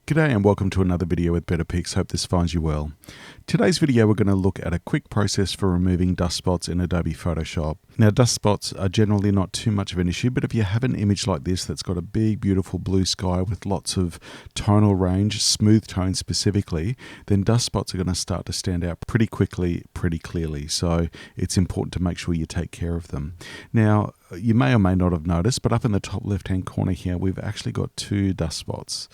G'day and welcome to another video with Better Pics. Hope this finds you well. Today's video we're going to look at a quick process for removing dust spots in Adobe Photoshop. Now dust spots are generally not too much of an issue, but if you have an image like this that's got a big beautiful blue sky with lots of tonal range, smooth tones specifically, then dust spots are going to start to stand out pretty quickly, pretty clearly. So it's important to make sure you take care of them. Now you may or may not have noticed, but up in the top left hand corner here we've actually got two dust spots.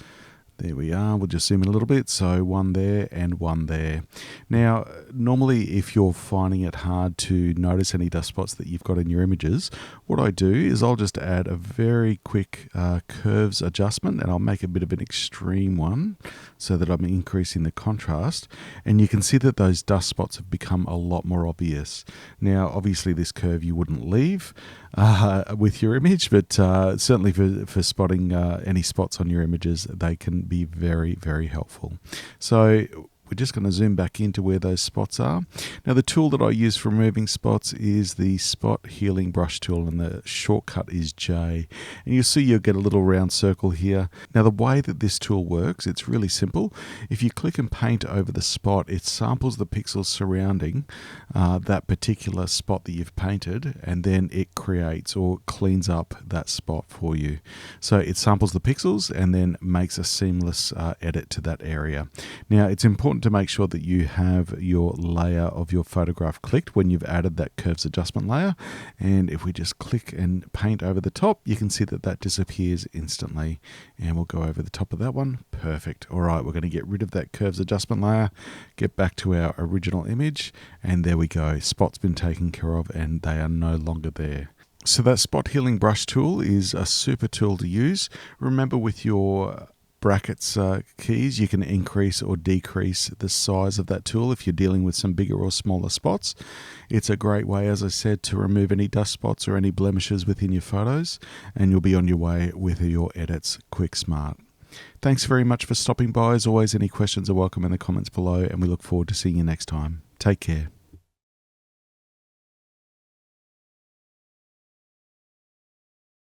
There we are. We'll just zoom in a little bit. So one there and one there. Now, normally if you're finding it hard to notice any dust spots that you've got in your images, what I do is I'll just add a very quick curves adjustment, and I'll make a bit of an extreme one so that I'm increasing the contrast. And you can see that those dust spots have become a lot more obvious. Now, obviously this curve you wouldn't leave with your image, but certainly for spotting any spots on your images, they can be very, very helpful. So we're just going to zoom back into where those spots are. Now the tool that I use for removing spots is the Spot Healing Brush tool, and the shortcut is J. And you'll see you'll get a little round circle here. Now the way that this tool works, it's really simple. If you click and paint over the spot, it samples the pixels surrounding that particular spot that you've painted, and then it creates or cleans up that spot for you. So it samples the pixels and then makes a seamless edit to that area. Now it's important to make sure that you have your layer of your photograph clicked when you've added that curves adjustment layer. And if we just click and paint over the top, you can see that that disappears instantly. And we'll go over the top of that one. Perfect. All right, we're going to get rid of that curves adjustment layer, get back to our original image, and there we go. Spot's been taken care of and they are no longer there. So that Spot Healing Brush tool is a super tool to use. Remember, with your brackets keys, you can increase or decrease the size of that tool if you're dealing with some bigger or smaller spots. It's a great way, as I said, to remove any dust spots or any blemishes within your photos, and you'll be on your way with your edits quick, smart. Thanks very much for stopping by. As always, any questions are welcome in the comments below, and we look forward to seeing you next time. Take care.